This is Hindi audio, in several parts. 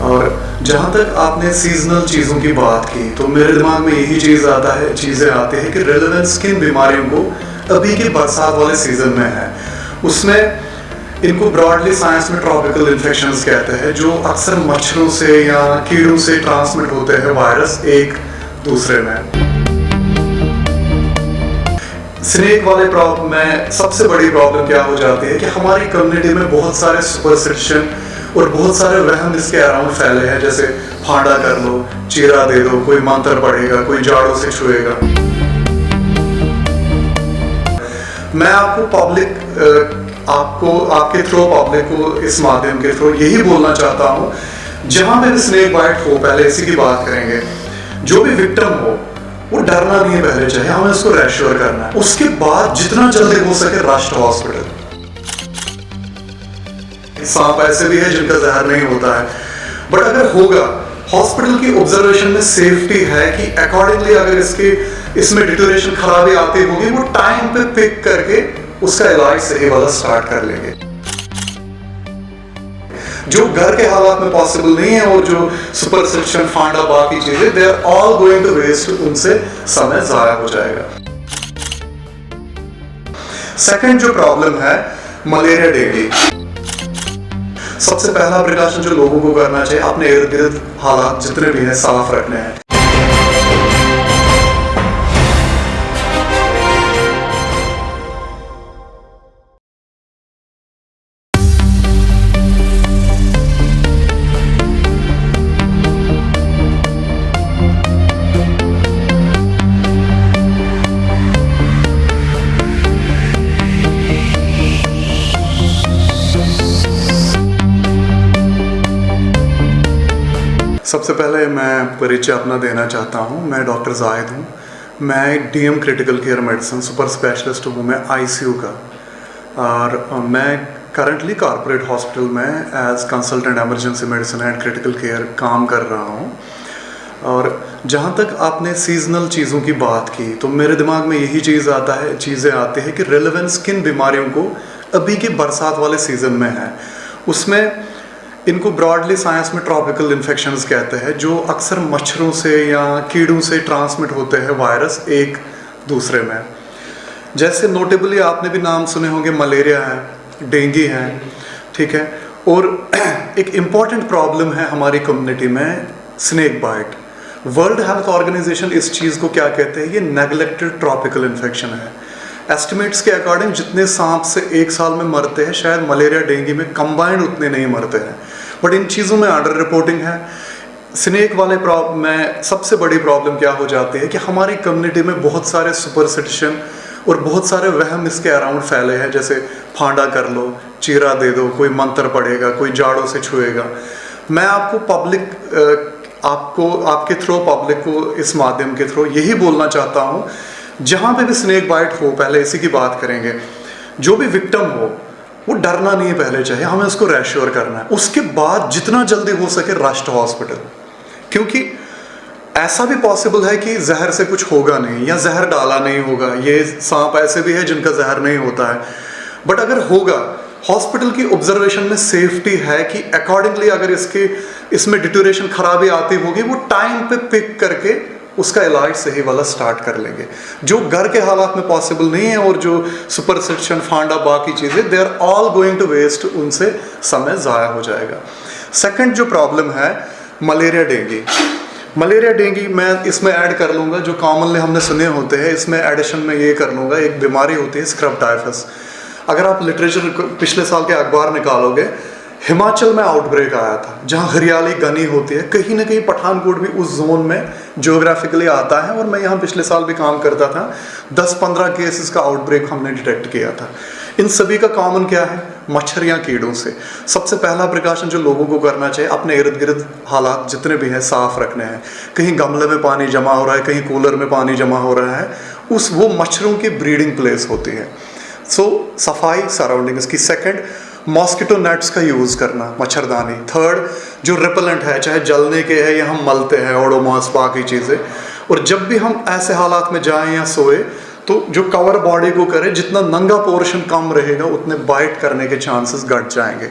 और जहाँ तक आपने सीजनल चीज़ों की बात की तो मेरे दिमाग में यही चीज़ें आती है कि रेलेवेंस किन बीमारियों को अभी के बरसात वाले सीजन में है। उसमें इनको ब्रॉडली साइंस में ट्रॉपिकल इन्फेक्शंस कहते हैं, जो अक्सर मच्छरों से या कीड़ों से ट्रांसमिट होते हैं वायरस एक दूसरे में। स्नेक वाले प्रॉब्लम में सबसे बड़ी प्रॉब्लम क्या हो जाती है कि हमारी कम्युनिटी में बहुत सारे सुपरस्टिशन और बहुत सारे वहम इसके अराउंड फैले हैं, जैसे फांडा कर लो, चीरा दे दो, कोई मंत्र पढ़ेगा, कोई जाड़ों से छुएगा। मैं आपके थ्रू पब्लिक को इस माध्यम के थ्रू यही बोलना चाहता हूँ, जहां पे भी स्नेक बाइट हो, पहले इसी की बात करेंगे, जो भी विक्टिम हो वो डरना नहीं है, पहले चाहिए हमें उसको रेश्योर करना है। उसके बाद जितना जल्दी हो सके रश टू हॉस्पिटल। सांप ऐसे भी है जिनका जहर नहीं होता है, बट अगर होगा हॉस्पिटल की ऑब्जर्वेशन में सेफ्टी है कि अकॉर्डिंगली अगर इसमें डिटोरेशन खराबी आती होगी वो टाइम पे पिक करके उसका इलाज सही वाला स्टार्ट कर लेंगे। जो घर के हालात में पॉसिबल नहीं है और जो सुपरस्टिशन, फांडा, बाकी चीजें, they are all going to waste, उनसे समय जाया हो जाएगा। सेकंड जो प्रॉब्लम है मलेरिया, डेंगू। सबसे पहला प्रिकॉशन जो लोगों को करना चाहिए, अपने इर्द गिर्द हालात जितने भी हैं साफ रखने हैं। सबसे पहले मैं परिचय अपना देना चाहता हूँ। मैं डॉक्टर जाहिद हूँ। मैं DM critical care medicine super specialist हूँ मैं आईसीयू का, और मैं करंटली कॉर्पोरेट हॉस्पिटल में as consultant emergency medicine and critical care काम कर रहा हूँ। और जहाँ तक आपने सीजनल चीज़ों की बात की तो मेरे दिमाग में यही चीज़ें आती है कि रेलेवेंस किन बीमारियों को अभी के बरसात वाले सीज़न में है। उसमें इनको ब्रॉडली साइंस में ट्रॉपिकल इन्फेक्शंस कहते हैं, जो अक्सर मच्छरों से या कीड़ों से ट्रांसमिट होते हैं वायरस एक दूसरे में। जैसे नोटेबली आपने भी नाम सुने होंगे, मलेरिया है, डेंगू है, ठीक है। और एक इम्पॉर्टेंट प्रॉब्लम है हमारी कम्युनिटी में, snake bite. World Health Organization इस चीज़ को क्या कहते हैं, ये नेग्लेक्टेड ट्रॉपिकल इन्फेक्शन है। एस्टिमेट्स के अकॉर्डिंग जितने सांप से एक साल में मरते हैं, शायद मलेरिया डेंगू में कंबाइंड उतने नहीं मरते हैं, बट इन चीज़ों में अंडर रिपोर्टिंग है। स्नेक वाले प्रॉब्लम में सबसे बड़ी प्रॉब्लम क्या हो जाती है कि हमारी कम्युनिटी में बहुत सारे सुपरस्टिशन और बहुत सारे वहम इसके अराउंड फैले हैं, जैसे फांडा कर लो, चीरा दे दो, कोई मंत्र पढ़ेगा, कोई जाड़ों से छुएगा। मैं आपके थ्रू पब्लिक को इस माध्यम के थ्रू यही बोलना चाहता हूँ, जहाँ पे भी स्नेक बाइट हो, पहले इसी की बात करेंगे, जो भी विक्टिम हो वो डरना नहीं है, पहले चाहिए हमें उसको रेश्योर करना है। उसके बाद जितना जल्दी हो सके रश टू हॉस्पिटल, क्योंकि ऐसा भी पॉसिबल है कि जहर से कुछ होगा नहीं या जहर डाला नहीं होगा। ये सांप ऐसे भी है जिनका जहर नहीं होता है, बट अगर होगा हॉस्पिटल की ऑब्जर्वेशन में सेफ्टी है कि अकॉर्डिंगली अगर इसमें डिटोरेशन खराबी आती होगी वो टाइम पे पिक करके उसका इलाज सही वाला स्टार्ट कर लेंगे। जो घर के हालात में पॉसिबल नहीं है और जो सुपरस्टिशन, फांडा, बाकी चीज़ें, they are all going to waste, उनसे समय ज़ाया हो जाएगा। सेकंड जो प्रॉब्लम है मलेरिया, डेंगू मैं इसमें ऐड कर लूँगा, जो कॉमनली हमने सुने होते हैं, इसमें एडिशन में ये कर लूँगा, एक बीमारी होती है स्क्रब टाइफस। अगर आप लिटरेचर पिछले साल के अखबार निकालोगे, हिमाचल में आउटब्रेक आया था, जहाँ हरियाली घनी होती है। कहीं ना कहीं पठानकोट भी उस जोन में ज्योग्राफिकली आता है, और मैं यहाँ पिछले साल भी काम करता था। 10-15 केसेस का आउटब्रेक हमने डिटेक्ट किया था। इन सभी का कॉमन क्या है, मच्छर या कीड़ों से। सबसे पहला प्रिकॉशन जो लोगों को करना चाहिए, अपने इर्द गिर्द हालात जितने भी हैं साफ रखने हैं। कहीं गमले में पानी जमा हो रहा है, कहीं कूलर में पानी जमा हो रहा है, वो मच्छरों की ब्रीडिंग प्लेस होती है। सफाई सराउंडिंग्स की। सेकंड, मॉस्किटो नेट्स का यूज़ करना, मच्छरदानी। थर्ड, जो रिपेलेंट है, चाहे जलने के है या हम मलते हैं, ओडोमॉस, बाकी चीज़ें। और जब भी हम ऐसे हालात में जाएं या सोए तो जो कवर बॉडी को करे, जितना नंगा पोर्शन कम रहेगा उतने बाइट करने के चांसेस घट जाएंगे।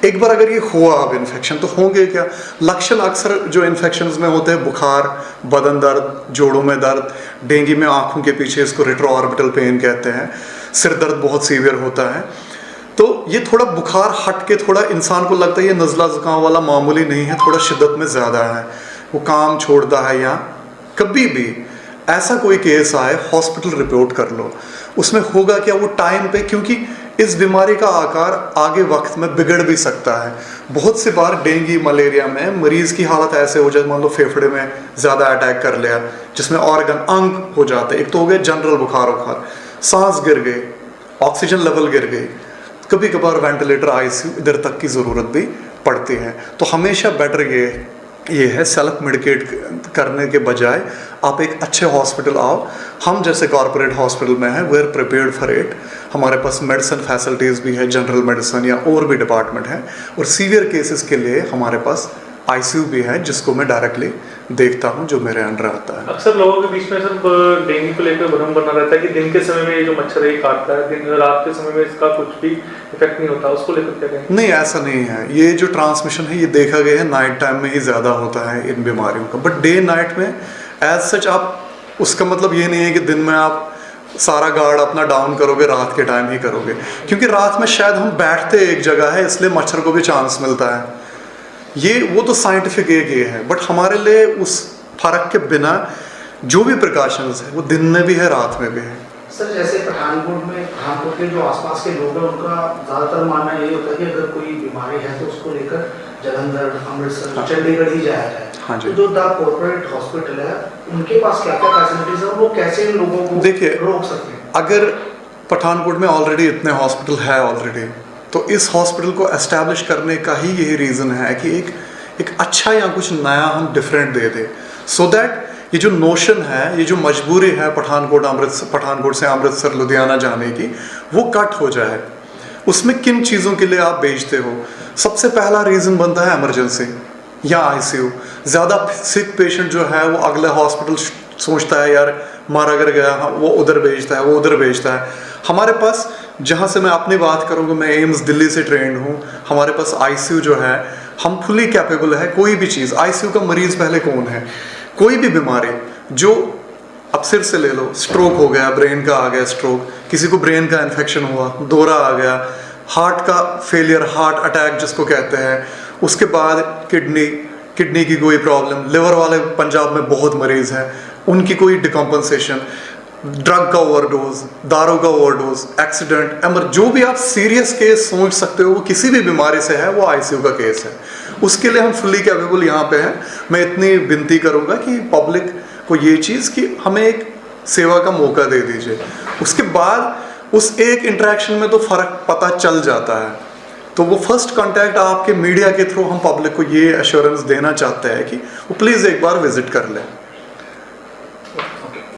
एक बार अगर ये हुआ अब इन्फेक्शन, तो होंगे क्या लक्षण? अक्सर जो इन्फेक्शंस में होते हैं, बुखार, बदन दर्द, जोड़ों में दर्द, डेंगू में आंखों के पीछे इसको रेट्रोऑर्बिटल पेन कहते हैं, सिर दर्द बहुत सीवियर होता है। तो ये थोड़ा बुखार हट के थोड़ा इंसान को लगता है ये नज़ला ज़ुकाम वाला मामूली नहीं है, थोड़ा शिद्दत में ज़्यादा है, वो काम छोड़ता है, या कभी भी ऐसा कोई केस आए हॉस्पिटल रिपोर्ट कर लो। उसमें होगा क्या, वो टाइम पे, क्योंकि इस बीमारी का आकार आगे वक्त में बिगड़ भी सकता है। बहुत सी बार डेंगू मलेरिया में मरीज़ की हालत ऐसे हो जाए, मान लो फेफड़े में ज़्यादा अटैक कर लिया, जिसमें ऑर्गन अंग हो जाते, एक तो हो गया जनरल बुखार उखार, सांस गिर गई, ऑक्सीजन लेवल गिर गई, कभी कभार वेंटिलेटर आईसीयू इधर तक की ज़रूरत भी पड़ती है। तो हमेशा बेटर ये है सेल्फ मेडिकेट करने के बजाय आप एक अच्छे हॉस्पिटल आओ। हम जैसे कॉर्पोरेट हॉस्पिटल में हैं, we are prepared for it. हमारे पास मेडिसिन फैसिलिटीज़ भी है, जनरल मेडिसिन या और भी डिपार्टमेंट है, और सीवियर केसेस के लिए हमारे पास आईसीयू भी है, जिसको मैं डायरेक्टली देखता हूँ, जो मेरे अंडर आता है। अक्सर लोगों के बीच में सिर्फ डेंगू को लेकर भ्रम बना रहता है कि दिन के समय में ये जो मच्छर है ये काटता है, दिन रात के समय में इसका कुछ भी इफेक्ट नहीं होता, उसको लेकर क्या कहेंगे? नहीं, ऐसा नहीं है। ये जो ट्रांसमिशन है ये देखा गया है नाइट टाइम में ही ज़्यादा होता है इन बीमारियों का, बट डे नाइट में एज सच आप, उसका मतलब ये नहीं है कि दिन में आप सारा गार्ड अपना डाउन करोगे, रात के टाइम ही करोगे, क्योंकि रात में शायद हम बैठते एक जगह है, इसलिए मच्छर को भी चांस मिलता है। ये वो तो साइंटिफिक एक ये है, बट हमारे लिए उस फर्क के बिना जो भी प्रिकॉशंस है वो दिन में भी है, रात में भी है। सर जैसे पठानकोट के जो आसपास के लोग हैं, उनका ज़्यादातर मानना यही होता है कि अगर कोई बीमारी है तो उसको लेकर जलंधर, अमृतसर, हाँ। चंडीगढ़ ही जाया जाए। हाँ जी। तो जो द कॉर्पोरेट हॉस्पिटल है, उनके पास क्या क्या फैसिलिटीज है, वो कैसे इन लोगों को देखिए, रोक सकते हैं? अगर पठानकोट में ऑलरेडी इतने हॉस्पिटल है ऑलरेडी, तो इस हॉस्पिटल को एस्टैब्लिश करने का ही यही रीज़न है कि एक अच्छा या कुछ नया हम डिफरेंट दे दें, सो दैट ये जो नोशन है, ये जो मजबूरी है पठानकोट से अमृतसर लुधियाना जाने की, वो कट हो जाए। उसमें किन चीज़ों के लिए आप बेचते हो? सबसे पहला रीज़न बनता है इमरजेंसी या आईसीयू। ज़्यादा सिक पेशेंट जो है वो अगले हॉस्पिटल सोचता है यार मारा कर गया, वो उधर भेजता है, वो उधर भेजता है। हमारे पास, जहाँ से मैं अपनी बात करूँगा, मैं एम्स दिल्ली से ट्रेंड हूँ, हमारे पास आईसीयू जो है हम फुली कैपेबल है। कोई भी चीज़, आईसीयू का मरीज़ पहले कौन है, कोई भी बीमारी जो, अब सिर से ले लो, स्ट्रोक हो गया, ब्रेन का आ गया स्ट्रोक, किसी को ब्रेन का इन्फेक्शन हुआ, दौरा आ गया, हार्ट का फेलियर, हार्ट अटैक जिसको कहते हैं, उसके बाद किडनी की कोई प्रॉब्लम, लिवर वाले पंजाब में बहुत मरीज़ हैं, उनकी कोई डिकम्पनसेशन, ड्रग का ओवरडोज, दारू का ओवरडोज, एक्सीडेंट, जो भी आप सीरियस केस सोच सकते हो वो किसी भी बीमारी से है, वो आईसीयू का केस है। उसके लिए हम फुल्ली कैपेबल यहाँ पे हैं। मैं इतनी विनती करूँगा कि पब्लिक को ये चीज़ कि हमें एक सेवा का मौका दे दीजिए। उसके बाद उस एक इंटरेक्शन में तो फ़र्क पता चल जाता है। तो वो फर्स्ट कांटेक्ट आपके मीडिया के थ्रू हम पब्लिक को ये एश्योरेंस देना चाहते हैं कि वो प्लीज़ एक बार विज़िट कर लें।